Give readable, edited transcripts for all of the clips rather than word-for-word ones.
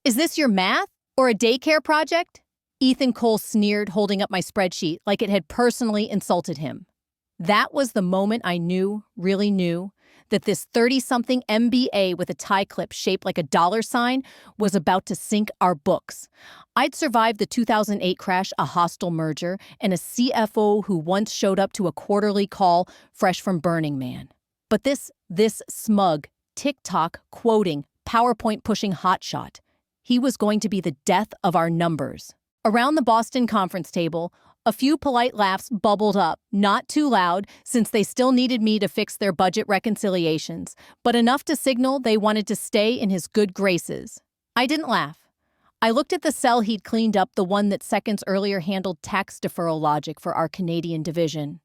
Is this your math or a daycare project? Ethan Cole sneered, holding up my spreadsheet like it had personally insulted him. That was the moment I knew, really knew, that this 30-something MBA with a tie clip shaped like a dollar sign was about to sink our books. I'd survived the 2008 crash, a hostile merger, and a CFO who once showed up to a quarterly call fresh from Burning Man. But this smug, TikTok quoting, PowerPoint pushing hotshot, he was going to be the death of our numbers. Around the Boston conference table, a few polite laughs bubbled up, not too loud since they still needed me to fix their budget reconciliations, but enough to signal they wanted to stay in his good graces. I didn't laugh. I looked at the cell he'd cleaned up, the one that seconds earlier handled tax deferral logic for our Canadian division.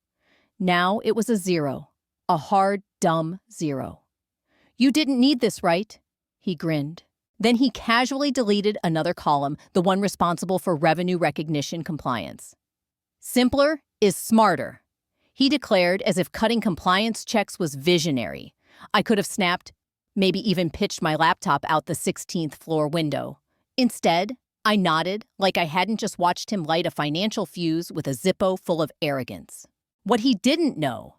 Now it was a zero, a hard, dumb zero. "You didn't need this, right?" He grinned. Then he casually deleted another column, the one responsible for revenue recognition compliance. "Simpler is smarter," he declared, as if cutting compliance checks was visionary. I could have snapped, maybe even pitched my laptop out the 16th floor window. Instead, I nodded like I hadn't just watched him light a financial fuse with a Zippo full of arrogance. What he didn't know,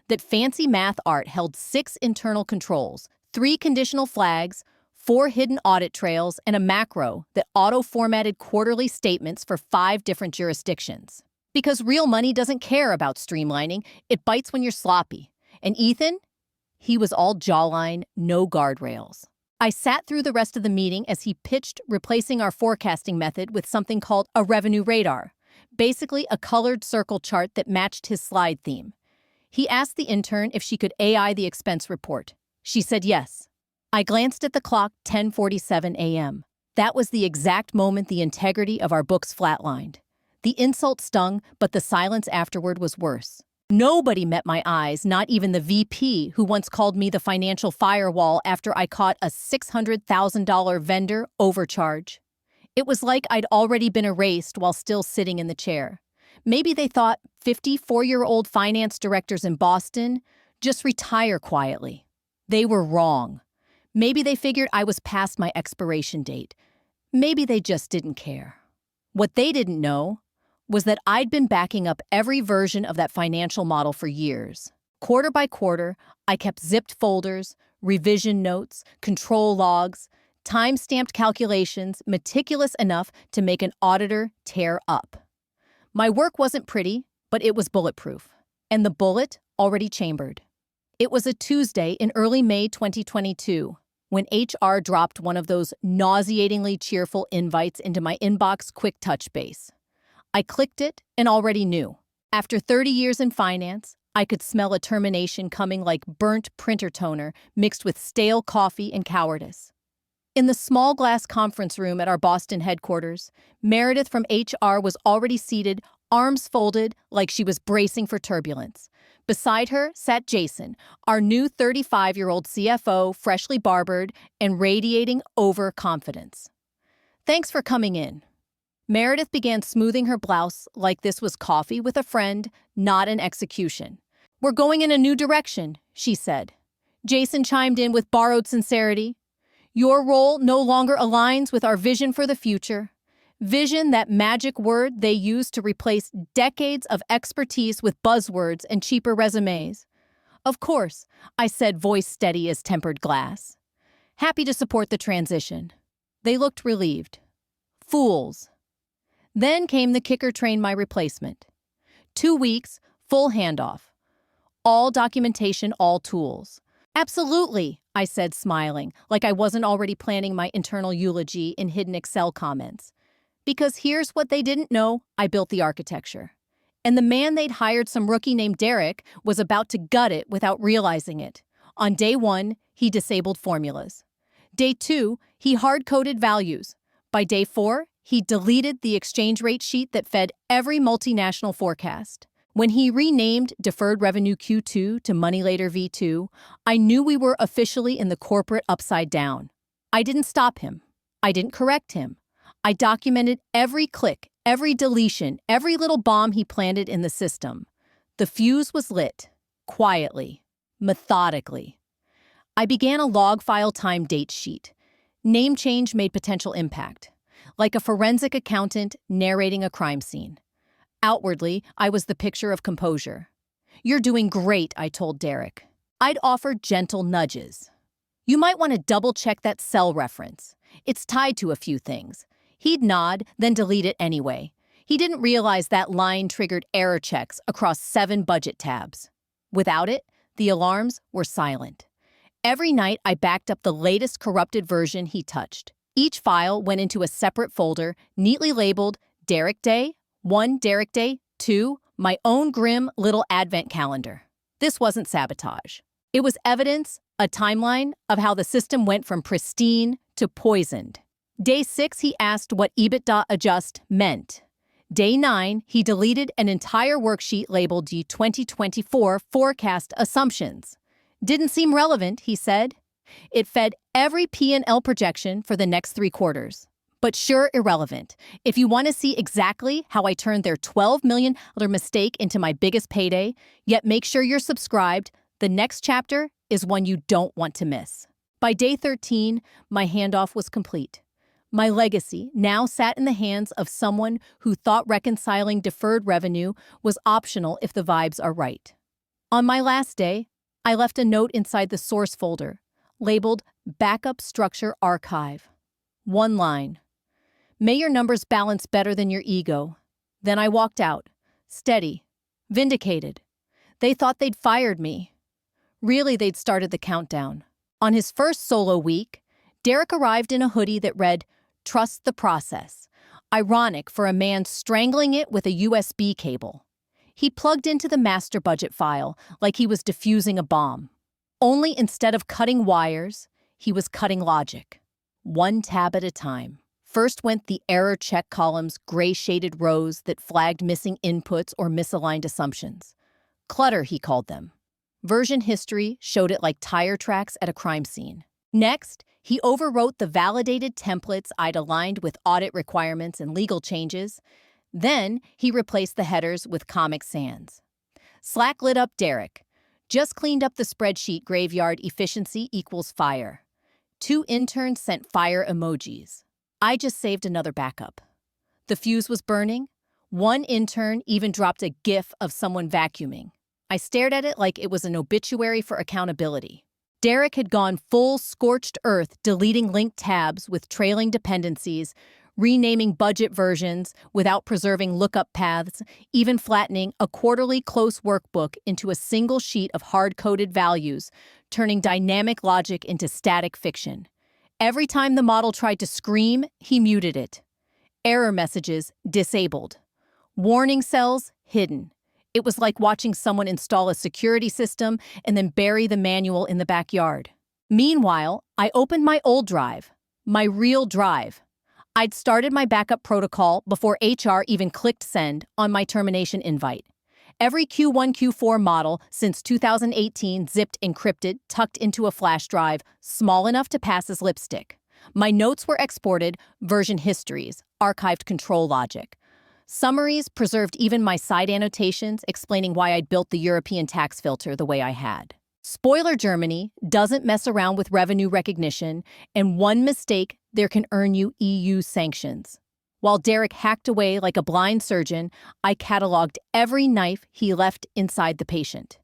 that fancy math art held 6 internal controls, 3 conditional flags, 4 hidden audit trails, and a macro that auto-formatted quarterly statements for 5 different jurisdictions. Because real money doesn't care about streamlining, it bites when you're sloppy. And Ethan? He was all jawline, no guardrails. I sat through the rest of the meeting as he pitched replacing our forecasting method with something called a revenue radar, basically a colored circle chart that matched his slide theme. He asked the intern if she could AI the expense report. She said yes. I glanced at the clock, 10:47 a.m. That was the exact moment the integrity of our books flatlined. The insult stung, but the silence afterward was worse. Nobody met my eyes, not even the VP, who once called me the financial firewall after I caught a $600,000 vendor overcharge. It was like I'd already been erased while still sitting in the chair. Maybe they thought 54-year-old finance directors in Boston just retire quietly. They were wrong. Maybe they figured I was past my expiration date. Maybe they just didn't care. What they didn't know was that I'd been backing up every version of that financial model for years. Quarter by quarter, I kept zipped folders, revision notes, control logs, time-stamped calculations, meticulous enough to make an auditor tear up. My work wasn't pretty, but it was bulletproof. And the bullet already chambered. It was a Tuesday in early May 2022 when HR dropped one of those nauseatingly cheerful invites into my inbox quick touch base. I clicked it and already knew. After 30 years in finance, I could smell a termination coming like burnt printer toner mixed with stale coffee and cowardice. In the small glass conference room at our Boston headquarters, Meredith from HR was already seated, arms folded like she was bracing for turbulence. Beside her sat Jason, our new 35-year-old CFO, freshly barbered and radiating overconfidence. "Thanks for coming in." Meredith began smoothing her blouse like this was coffee with a friend, not an execution. "We're going in a new direction," she said. Jason chimed in with borrowed sincerity. "Your role no longer aligns with our vision for the future." Vision, that magic word they use to replace decades of expertise with buzzwords and cheaper resumes. "Of course," I said, voice steady as tempered glass. "Happy to support the transition." They looked relieved. Fools. Then came the kicker train, my replacement. 2 weeks, full handoff. All documentation, all tools. "Absolutely," I said, smiling, like I wasn't already planning my internal eulogy in hidden Excel comments. Because here's what they didn't know, I built the architecture. And the man they'd hired, some rookie named Derek, was about to gut it without realizing it. On day 1, he disabled formulas. Day 2, he hard-coded values. By day 4, he deleted the exchange rate sheet that fed every multinational forecast. When he renamed Deferred Revenue Q2 to Money Later V2, I knew we were officially in the corporate upside down. I didn't stop him. I didn't correct him. I documented every click, every deletion, every little bomb he planted in the system. The fuse was lit, quietly, methodically. I began a log file time date sheet. Name change made potential impact, like a forensic accountant narrating a crime scene. Outwardly, I was the picture of composure. "You're doing great," I told Derek. I'd offer gentle nudges. "You might want to double-check that cell reference. It's tied to a few things." He'd nod, then delete it anyway. He didn't realize that line triggered error checks across 7 budget tabs. Without it, the alarms were silent. Every night, I backed up the latest corrupted version he touched. Each file went into a separate folder, neatly labeled Derek Day 1, Derek Day 2, my own grim little advent calendar. This wasn't sabotage. It was evidence, a timeline of how the system went from pristine to poisoned. Day 6, he asked what EBIT.adjust meant. Day 9, he deleted an entire worksheet labeled the 2024 forecast assumptions. "Didn't seem relevant," he said. It fed every P&L projection for the next 3 quarters. But sure, irrelevant. If you want to see exactly how I turned their $12 million mistake into my biggest payday, yet make sure you're subscribed, the next chapter is one you don't want to miss. By day 13, my handoff was complete. My legacy now sat in the hands of someone who thought reconciling deferred revenue was optional if the vibes are right. On my last day, I left a note inside the source folder, labeled Backup Structure Archive. One line. "May your numbers balance better than your ego." Then I walked out, steady, vindicated. They thought they'd fired me. Really, they'd started the countdown. On his first solo week, Derek arrived in a hoodie that read, "Trust the process." Ironic for a man strangling it with a USB cable. He plugged into the master budget file like he was defusing a bomb. Only instead of cutting wires, he was cutting logic. 1 tab at a time. First went the error check column's gray-shaded rows that flagged missing inputs or misaligned assumptions. Clutter, he called them. Version history showed it like tire tracks at a crime scene. Next, he overwrote the validated templates I'd aligned with audit requirements and legal changes. Then, he replaced the headers with Comic Sans. Slack lit up Derek. "Just cleaned up the spreadsheet graveyard efficiency equals fire." 2 interns sent fire emojis. I just saved another backup. The fuse was burning. 1 intern even dropped a GIF of someone vacuuming. I stared at it like it was an obituary for accountability. Derek had gone full scorched earth, deleting linked tabs with trailing dependencies, renaming budget versions without preserving lookup paths, even flattening a quarterly close workbook into a single sheet of hard-coded values, turning dynamic logic into static fiction. Every time the model tried to scream, he muted it. Error messages disabled. Warning cells hidden. It was like watching someone install a security system and then bury the manual in the backyard. Meanwhile, I opened my old drive, my real drive. I'd started my backup protocol before HR even clicked send on my termination invite. Every Q1, Q4 model since 2018 zipped encrypted, tucked into a flash drive, small enough to pass as lipstick. My notes were exported, version histories, archived control logic. Summaries preserved even my side annotations explaining why I'd built the European tax filter the way I had. Spoiler: Germany doesn't mess around with revenue recognition, and one mistake there can earn you EU sanctions. While Derek hacked away like a blind surgeon, I cataloged every knife he left inside the patient.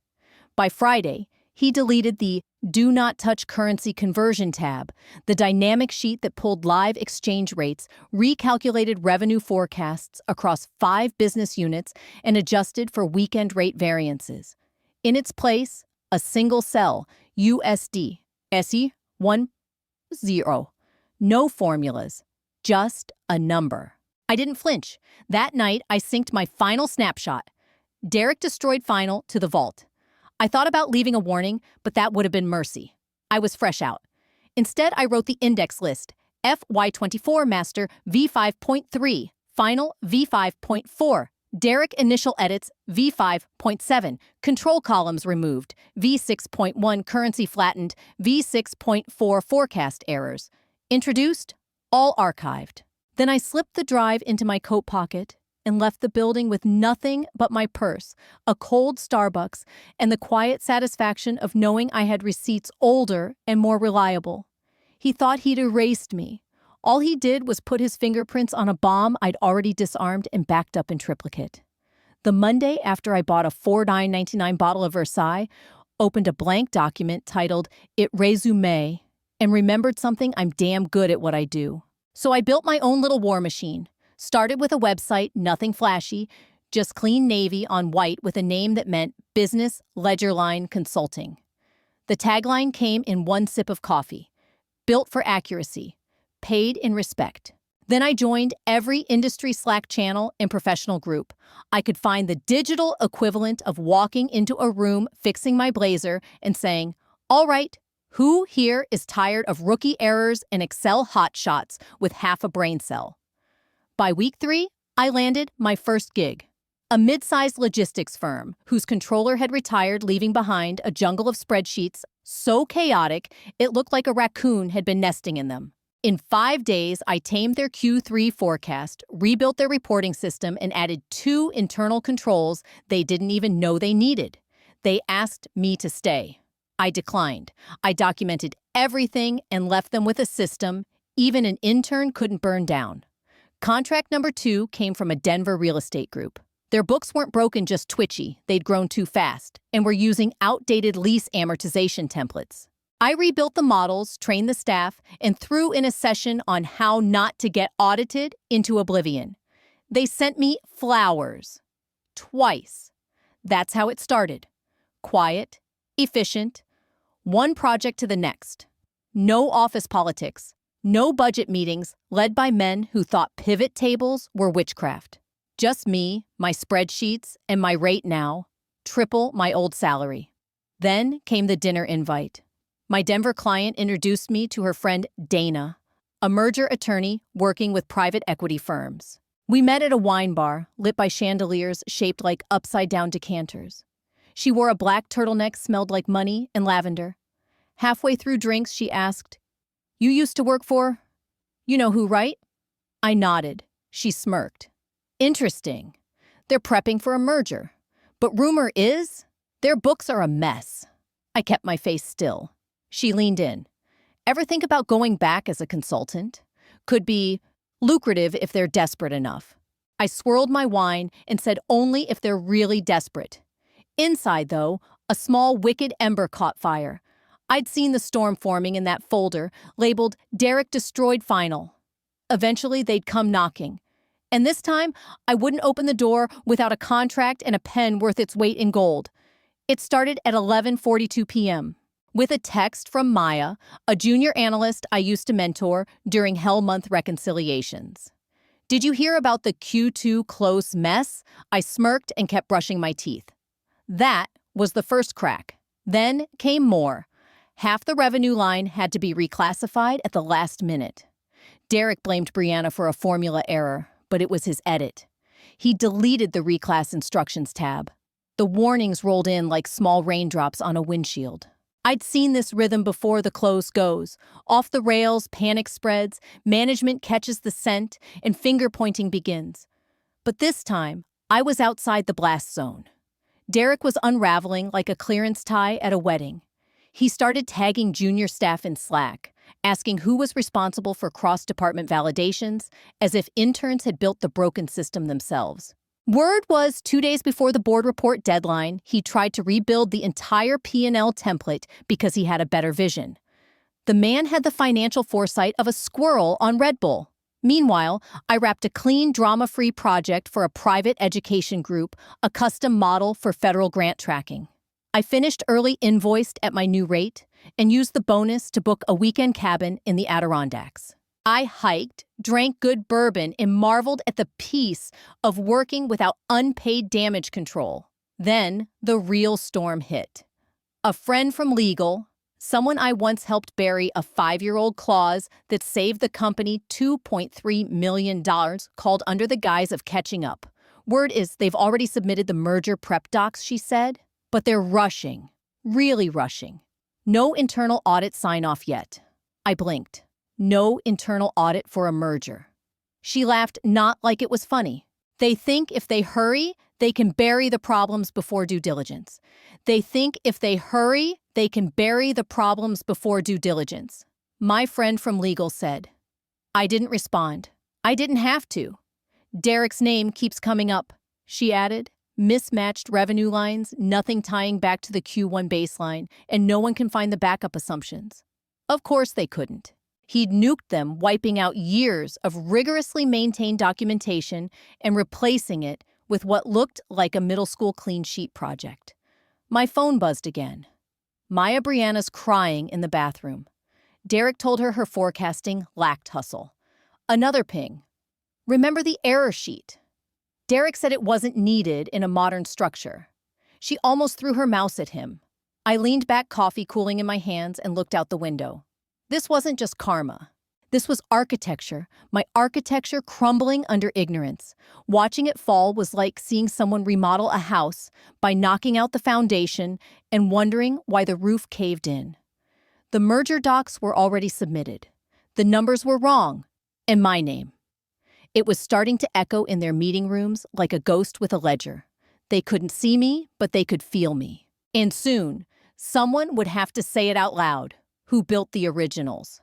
By Friday, he deleted the Do Not Touch Currency Conversion tab, the dynamic sheet that pulled live exchange rates, recalculated revenue forecasts across 5 business units, and adjusted for weekend rate variances. In its place, a single cell, USD, SE10. No formulas, just a number. I didn't flinch. That night, I synced my final snapshot. Derek destroyed final to the vault. I thought about leaving a warning, but that would have been mercy. I was fresh out. Instead, I wrote the index list, FY24 master V5.3, final V5.4, Derek initial edits V5.7, control columns removed, V6.1 currency flattened, V6.4 forecast errors. Introduced, all archived. Then I slipped the drive into my coat pocket and left the building with nothing but my purse, a cold Starbucks, and the quiet satisfaction of knowing I had receipts older and more reliable. He thought he'd erased me. All he did was put his fingerprints on a bomb I'd already disarmed and backed up in triplicate. The Monday after I bought a $49.99 bottle of Versailles, opened a blank document titled It Resume, and remembered something: I'm damn good at what I do. So I built my own little war machine. Started with a website, nothing flashy, just clean navy on white with a name that meant Business Ledger Line Consulting. The tagline came in one sip of coffee: built for accuracy, paid in respect. Then I joined every industry Slack channel and professional group. I could find the digital equivalent of walking into a room, fixing my blazer, and saying, "All right, who here is tired of rookie errors and Excel hotshots with half a brain cell?" By week 3, I landed my first gig. A mid-sized logistics firm whose controller had retired, leaving behind a jungle of spreadsheets so chaotic it looked like a raccoon had been nesting in them. In 5 days, I tamed their Q3 forecast, rebuilt their reporting system, and added 2 internal controls they didn't even know they needed. They asked me to stay. I declined. I documented everything and left them with a system even an intern couldn't burn down. Contract number 2 came from a Denver real estate group. Their books weren't broken, just twitchy. They'd grown too fast and were using outdated lease amortization templates. I rebuilt the models, trained the staff, and threw in a session on how not to get audited into oblivion. They sent me flowers. Twice. That's how it started. Quiet, efficient, one project to the next. No office politics. No budget meetings led by men who thought pivot tables were witchcraft. Just me, my spreadsheets, and my rate now, triple my old salary. Then came the dinner invite. My Denver client introduced me to her friend Dana, a merger attorney working with private equity firms. We met at a wine bar lit by chandeliers shaped like upside-down decanters. She wore a black turtleneck, smelled like money and lavender. Halfway through drinks, she asked, "You used to work for you know who, right?" I nodded. She smirked. "Interesting. They're prepping for a merger. But rumor is, their books are a mess." I kept my face still. She leaned in. "Ever think about going back as a consultant? Could be lucrative if they're desperate enough." I swirled my wine and said only if they're really desperate. Inside, though, a small wicked ember caught fire. I'd seen the storm forming in that folder labeled Derek Destroyed Final. Eventually, they'd come knocking. And this time, I wouldn't open the door without a contract and a pen worth its weight in gold. It started at 11:42 p.m. with a text from Maya, a junior analyst I used to mentor during Hell Month reconciliations. "Did you hear about the Q2 close mess?" I smirked and kept brushing my teeth. That was the first crack. Then came more. Half the revenue line had to be reclassified at the last minute. Derek blamed Brianna for a formula error, but it was his edit. He deleted the reclass instructions tab. The warnings rolled in like small raindrops on a windshield. I'd seen this rhythm before. The close goes. Off the rails, panic spreads, management catches the scent, and finger-pointing begins. But this time, I was outside the blast zone. Derek was unraveling like a clearance tie at a wedding. He started tagging junior staff in Slack, asking who was responsible for cross-department validations, as if interns had built the broken system themselves. Word was 2 days before the board report deadline, he tried to rebuild the entire P&L template because he had a better vision. The man had the financial foresight of a squirrel on Red Bull. Meanwhile, I wrapped a clean, drama-free project for a private education group, a custom model for federal grant tracking. I finished early, invoiced at my new rate, and used the bonus to book a weekend cabin in the Adirondacks. I hiked, drank good bourbon, and marveled at the peace of working without unpaid damage control. Then the real storm hit. A friend from legal, someone I once helped bury a 5-year-old clause that saved the company $2.3 million, called under the guise of catching up. Word is they've already submitted the merger prep docs, she said, but they're rushing, really rushing. No internal audit sign-off yet. I blinked. No internal audit for a merger. She laughed, not like it was funny. They think if they hurry, they can bury the problems before due diligence. They think if they hurry, they can bury the problems before due diligence. My friend from legal said. I didn't respond. I didn't have to. Derek's name keeps coming up, she added. Mismatched revenue lines, nothing tying back to the Q1 baseline, and no one can find the backup assumptions. Of course they couldn't. He'd nuked them, wiping out years of rigorously maintained documentation and replacing it with what looked like a middle school clean sheet project. My phone buzzed again. Maya Brianna's crying in the bathroom. Derek told her her forecasting lacked hustle. Another ping. Remember the error sheet? Derek said it wasn't needed in a modern structure. She almost threw her mouse at him. I leaned back, coffee cooling in my hands, and looked out the window. This wasn't just karma. This was architecture, my architecture crumbling under ignorance. Watching it fall was like seeing someone remodel a house by knocking out the foundation and wondering why the roof caved in. The merger docs were already submitted. The numbers were wrong, and my name. It was starting to echo in their meeting rooms like a ghost with a ledger. They couldn't see me, but they could feel me. And soon, someone would have to say it out loud. Who built the originals?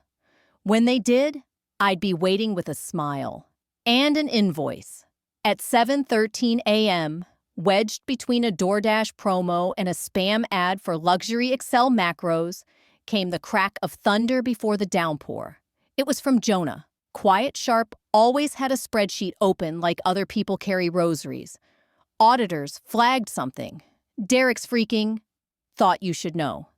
When they did, I'd be waiting with a smile and an invoice. At 7:13 a.m., wedged between a DoorDash promo and a spam ad for luxury Excel macros, came the crack of thunder before the downpour. It was from Jonah. Quiet Sharp always had a spreadsheet open like other people carry rosaries. Auditors flagged something. Derek's freaking, thought you should know.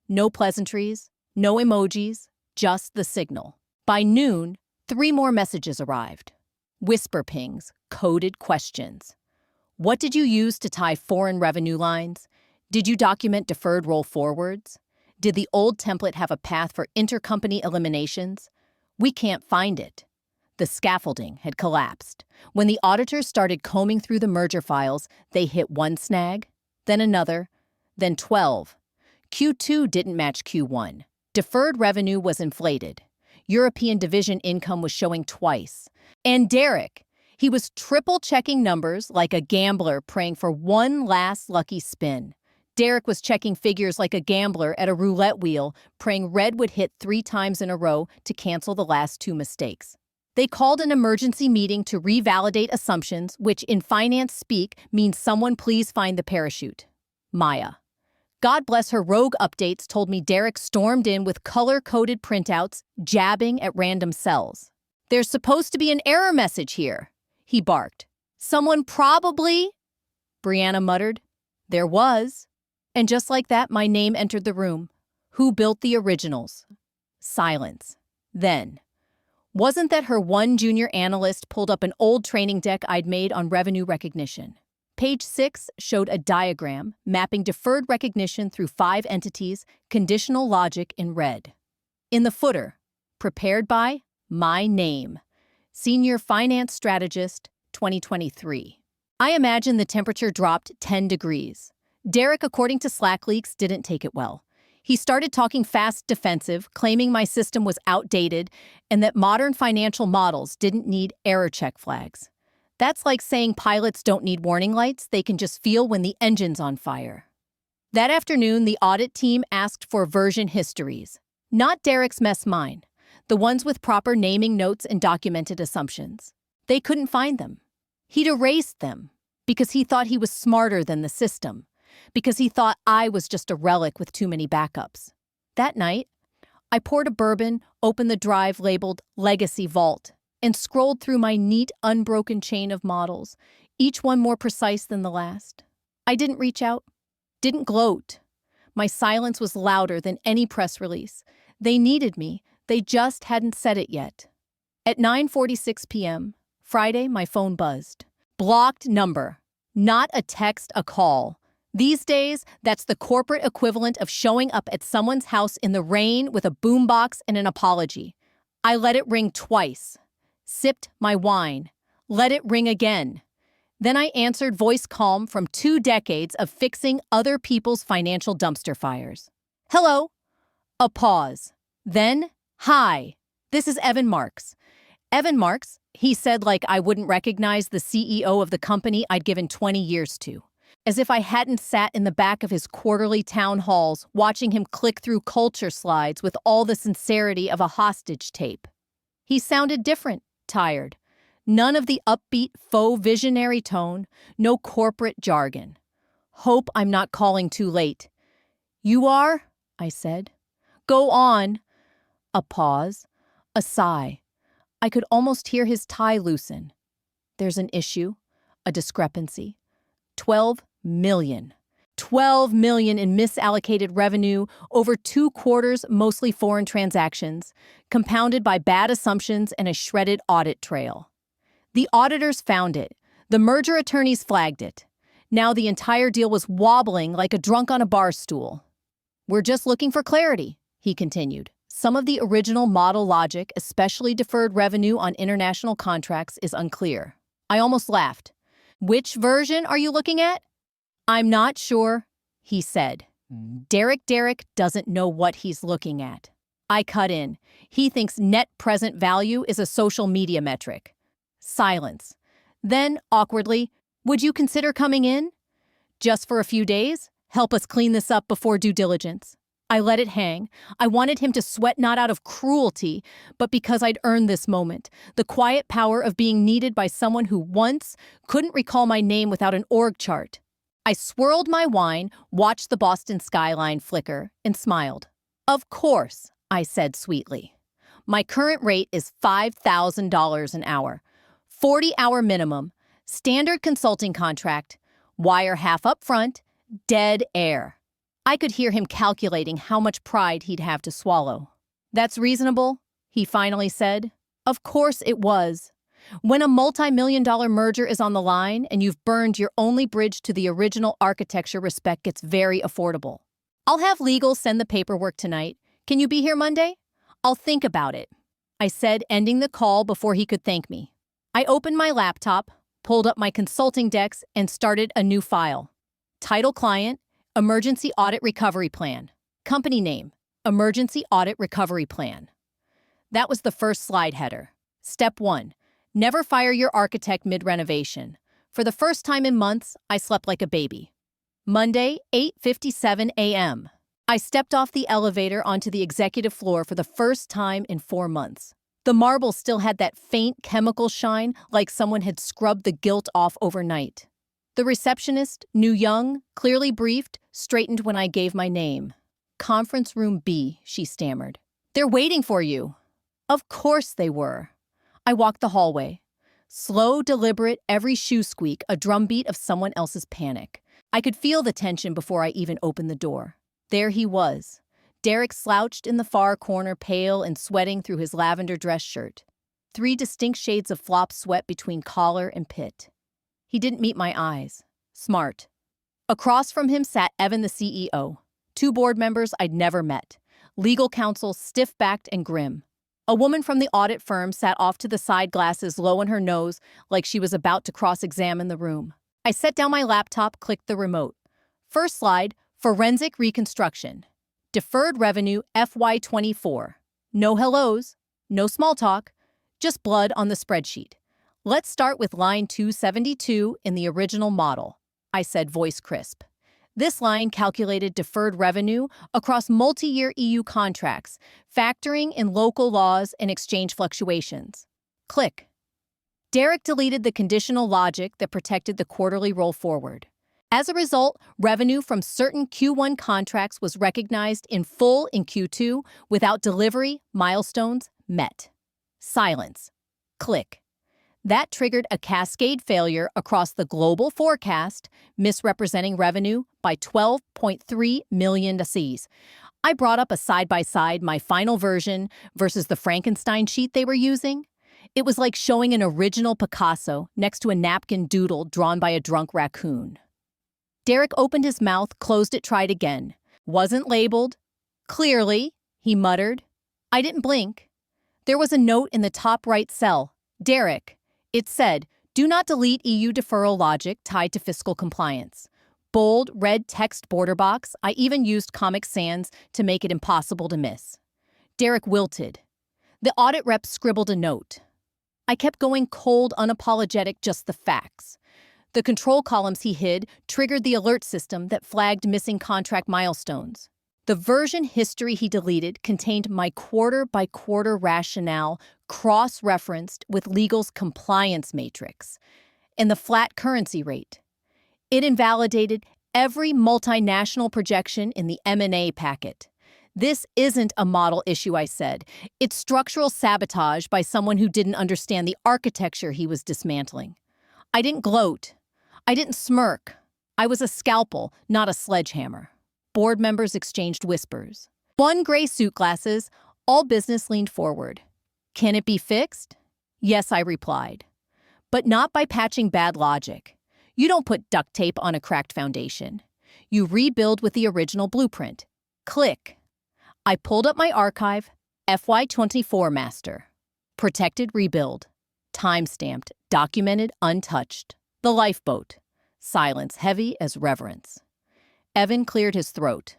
No pleasantries, no emojis, just the signal. By noon, 3 more messages arrived. Whisper pings, coded questions. What did you use to tie foreign revenue lines? Did you document deferred roll forwards? Did the old template have a path for intercompany eliminations? We can't find it. The scaffolding had collapsed. When the auditors started combing through the merger files, they hit one snag, then another, then 12. Q2 didn't match Q1. Deferred revenue was inflated. European division income was showing twice. And Derek, he was triple-checking numbers like a gambler praying for one last lucky spin. Derek was checking figures like a gambler at a roulette wheel, praying red would hit 3 times in a row to cancel the last 2 mistakes. They called an emergency meeting to revalidate assumptions, which in finance speak means someone please find the parachute. Maya. God bless her rogue updates told me Derek stormed in with color-coded printouts, jabbing at random cells. There's supposed to be an error message here, he barked. Someone probably, Brianna muttered. There was. And just like that, my name entered the room. Who built the originals? Silence. Then. Wasn't that her one junior analyst pulled up an old training deck I'd made on revenue recognition? Page 6 showed a diagram mapping deferred recognition through 5 entities, conditional logic in red. In the footer, prepared by my name, Senior Finance Strategist, 2023. I imagine the temperature dropped 10 degrees. Derek, according to Slack leaks, didn't take it well. He started talking fast defensive, claiming my system was outdated and that modern financial models didn't need error check flags. That's like saying pilots don't need warning lights, they can just feel when the engine's on fire. That afternoon, the audit team asked for version histories. Not Derek's mess, mine. The ones with proper naming notes and documented assumptions. They couldn't find them. He'd erased them because he thought he was smarter than the system. Because he thought I was just a relic with too many backups. That night, I poured a bourbon, opened the drive labeled Legacy Vault, and scrolled through my neat, unbroken chain of models, each one more precise than the last. I didn't reach out, didn't gloat. My silence was louder than any press release. They needed me, they just hadn't said it yet. At 9:46 p.m., Friday, my phone buzzed. Blocked number. Not a text, a call. These days, that's the corporate equivalent of showing up at someone's house in the rain with a boombox and an apology. I let it ring twice. Sipped my wine. Let it ring again. Then I answered, voice calm from 2 decades of fixing other people's financial dumpster fires. Hello. A pause. Then, hi. This is Evan Marks. Evan Marks, he said like I wouldn't recognize the CEO of the company I'd given 20 years to. as if I hadn't sat in the back of his quarterly town halls watching him click through culture slides with all the sincerity of a hostage tape. He sounded different, tired. None of the upbeat, faux visionary tone, no corporate jargon. Hope I'm not calling too late. You are? I said. Go on. A pause. A sigh. I could almost hear his tie loosen. There's an issue. A discrepancy. 12 million. 12 million in misallocated revenue over 2 quarters, mostly foreign transactions, compounded by bad assumptions and a shredded audit trail. The auditors found it. The merger attorneys flagged it. Now the entire deal was wobbling like a drunk on a bar stool. We're just looking for clarity, he continued. Some of the original model logic, especially deferred revenue on international contracts, is unclear. I almost laughed. Which version are you looking at? I'm not sure, he said. Derek doesn't know what he's looking at. I cut in. He thinks net present value is a social media metric. Silence. Then, awkwardly, would you consider coming in? Just for a few days? Help us clean this up before due diligence. I let it hang. I wanted him to sweat not out of cruelty, but because I'd earned this moment, the quiet power of being needed by someone who once couldn't recall my name without an org chart. I swirled my wine, watched the Boston skyline flicker, and smiled. Of course, I said sweetly. My current rate is $5,000 an hour, 40-hour minimum, standard consulting contract, wire half up front, dead air. I could hear him calculating how much pride he'd have to swallow. That's reasonable, he finally said. Of course it was. When a multi-million-dollar merger is on the line and you've burned your only bridge to the original architecture, respect gets very affordable. I'll have legal send the paperwork tonight. Can you be here Monday? I'll think about it, I said, ending the call before he could thank me. I opened my laptop, pulled up my consulting decks, and started a new file. Title client, Emergency Audit Recovery Plan. Company name, Emergency Audit Recovery Plan. That was the first slide header. Step 1. Never fire your architect mid-renovation. For the first time in months, I slept like a baby. Monday, 8:57 a.m. I stepped off the elevator onto the executive floor for the first time in 4 months. The marble still had that faint chemical shine, like someone had scrubbed the gilt off overnight. The receptionist, new young, clearly briefed, straightened when I gave my name. Conference room B, she stammered. They're waiting for you. Of course they were. I walked the hallway. Slow, deliberate, every shoe squeak, a drumbeat of someone else's panic. I could feel the tension before I even opened the door. There he was. Derek slouched in the far corner, pale and sweating through his lavender dress shirt. 3 distinct shades of flop sweat between collar and pit. He didn't meet my eyes. Smart. Across from him sat Evan, the CEO. 2 board members I'd never met. Legal counsel, stiff-backed and grim. A woman from the audit firm sat off to the side, glasses low on her nose, like she was about to cross-examine the room. I set down my laptop, clicked the remote. First slide, forensic reconstruction. Deferred revenue FY24. No hellos, no small talk, just blood on the spreadsheet. Let's start with line 272 in the original model, I said, voice crisp. This line calculated deferred revenue across multi-year EU contracts, factoring in local laws and exchange fluctuations. Click. Derek deleted the conditional logic that protected the quarterly roll forward. As a result, revenue from certain Q1 contracts was recognized in full in Q2 without delivery milestones met. Silence. Click. That triggered a cascade failure across the global forecast, misrepresenting revenue by 12.3 million Cs. I brought up a side-by-side my final version versus the Frankenstein sheet they were using. It was like showing an original Picasso next to a napkin doodle drawn by a drunk raccoon. Derek opened his mouth, closed it, tried again. Wasn't labeled. Clearly, he muttered. I didn't blink. There was a note in the top right cell. Derek. It said, do not delete EU deferral logic tied to fiscal compliance. Bold, red text border box. I even used Comic Sans to make it impossible to miss. Derek wilted. The audit rep scribbled a note. I kept going cold, unapologetic, just the facts. The control columns he hid triggered the alert system that flagged missing contract milestones. The version history he deleted contained my quarter-by-quarter rationale cross-referenced with legal's compliance matrix and the flat currency rate. It invalidated every multinational projection in the M&A packet. This isn't a model issue, I said. It's structural sabotage by someone who didn't understand the architecture he was dismantling. I didn't gloat. I didn't smirk. I was a scalpel, not a sledgehammer. Board members exchanged whispers. One gray suit glasses, all business leaned forward. Can it be fixed? Yes, I replied. But not by patching bad logic. You don't put duct tape on a cracked foundation. You rebuild with the original blueprint. Click. I pulled up my archive, FY24 master. Protected rebuild. Time-stamped, documented, untouched. The lifeboat. Silence heavy as reverence. Evan cleared his throat.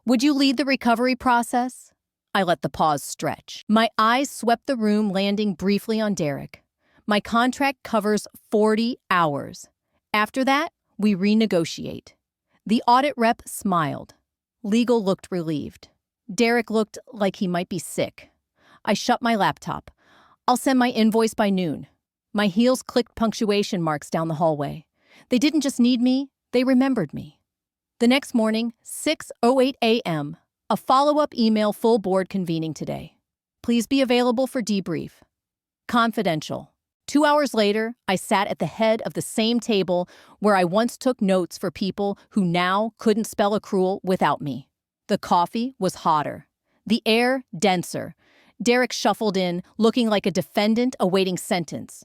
Would you lead the recovery process? I let the pause stretch. My eyes swept the room, landing briefly on Derek. My contract covers 40 hours. After that, we renegotiate. The audit rep smiled. Legal looked relieved. Derek looked like he might be sick. I shut my laptop. I'll send my invoice by noon. My heels clicked punctuation marks down the hallway. They didn't just need me, they remembered me. The next morning, 6:08 a.m., a follow-up email, full board convening today. Please be available for debrief. Confidential. 2 hours later, I sat at the head of the same table where I once took notes for people who now couldn't spell accrual without me. The coffee was hotter. The air denser. Derek shuffled in, looking like a defendant awaiting sentence.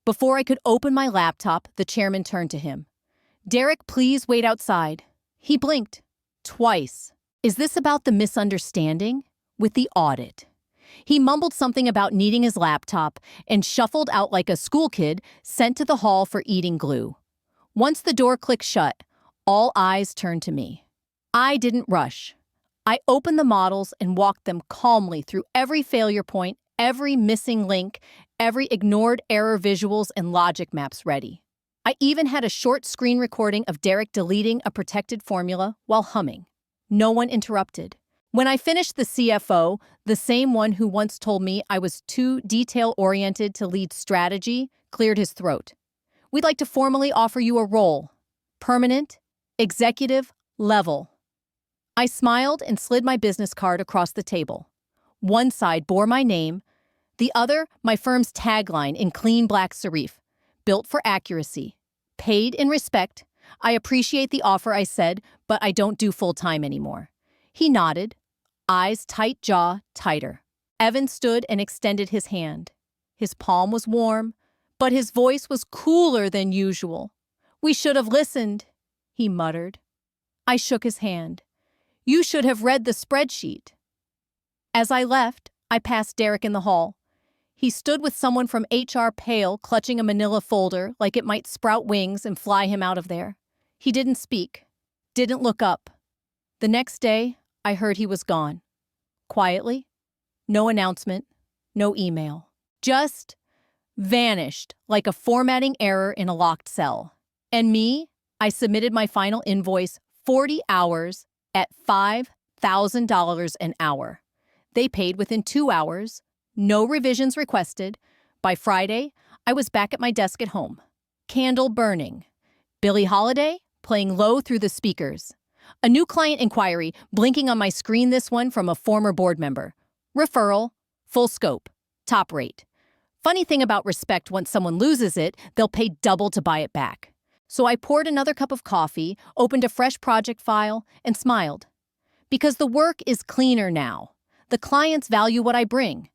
Before I could open my laptop, the chairman turned to him. Derek, please wait outside. He blinked. Twice. Is this about the misunderstanding? With the audit. He mumbled something about needing his laptop and shuffled out like a school kid sent to the hall for eating glue. Once the door clicked shut, all eyes turned to me. I didn't rush. I opened the models and walked them calmly through every failure point, every missing link, every ignored error, visuals and logic maps ready. I even had a short screen recording of Derek deleting a protected formula while humming. No one interrupted. When I finished, the CFO, the same one who once told me I was too detail-oriented to lead strategy, cleared his throat. We'd like to formally offer you a role. Permanent, executive, level. I smiled and slid my business card across the table. One side bore my name, the other my firm's tagline in clean black serif. Built for accuracy. Paid in respect. I appreciate the offer, I said, but I don't do full-time anymore. He nodded. Eyes tight, jaw tighter. Evan stood and extended his hand. His palm was warm, but his voice was cooler than usual. We should have listened, he muttered. I shook his hand. You should have read the spreadsheet. As I left, I passed Derek in the hall. He stood with someone from HR, pale, clutching a manila folder like it might sprout wings and fly him out of there. He didn't speak, didn't look up. The next day, I heard he was gone. Quietly. No announcement, no email. Just vanished like a formatting error in a locked cell. And me, I submitted my final invoice 40 hours at $5,000 an hour. They paid within 2 hours, no revisions requested. By Friday, I was back at my desk at home. Candle burning. Billie Holiday playing low through the speakers. A new client inquiry blinking on my screen, this one from a former board member. Referral, full scope, top rate. Funny thing about respect, once someone loses it, they'll pay double to buy it back. So I poured another cup of coffee, opened a fresh project file, and smiled. Because the work is cleaner now. The clients value what I bring.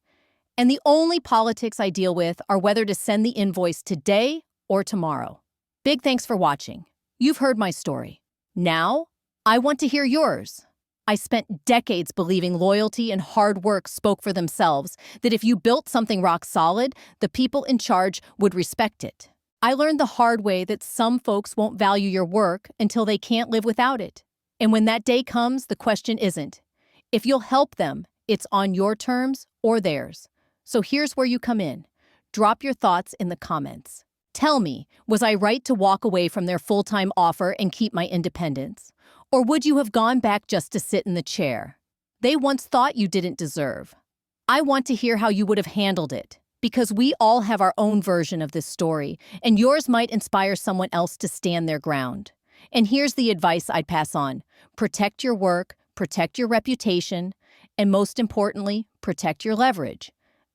And the only politics I deal with are whether to send the invoice today or tomorrow. Big thanks for watching. You've heard my story. Now, I want to hear yours. I spent decades believing loyalty and hard work spoke for themselves, that if you built something rock solid, the people in charge would respect it. I learned the hard way that some folks won't value your work until they can't live without it. And when that day comes, the question isn't if you'll help them, it's on your terms or theirs. So here's where you come in. Drop your thoughts in the comments. Tell me, was I right to walk away from their full-time offer and keep my independence? Or would you have gone back just to sit in the chair they once thought you didn't deserve? I want to hear how you would have handled it, because we all have our own version of this story, and yours might inspire someone else to stand their ground. And here's the advice I'd pass on. Protect your work, protect your reputation, and most importantly, protect your leverage.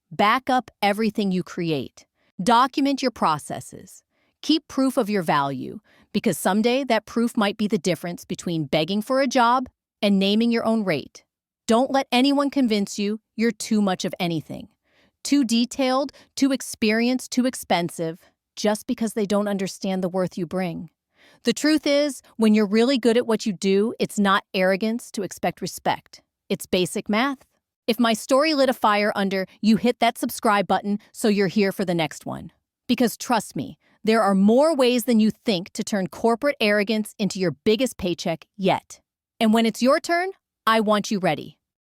Back up everything you create. Document your processes. Keep proof of your value, because someday that proof might be the difference between begging for a job and naming your own rate. Don't let anyone convince you you're too much of anything. Too detailed, too experienced, too expensive, just because they don't understand the worth you bring. The truth is, when you're really good at what you do, it's not arrogance to expect respect. It's basic math. If my story lit a fire under, you hit that subscribe button so you're here for the next one. Because trust me, there are more ways than you think to turn corporate arrogance into your biggest paycheck yet. And when it's your turn, I want you ready.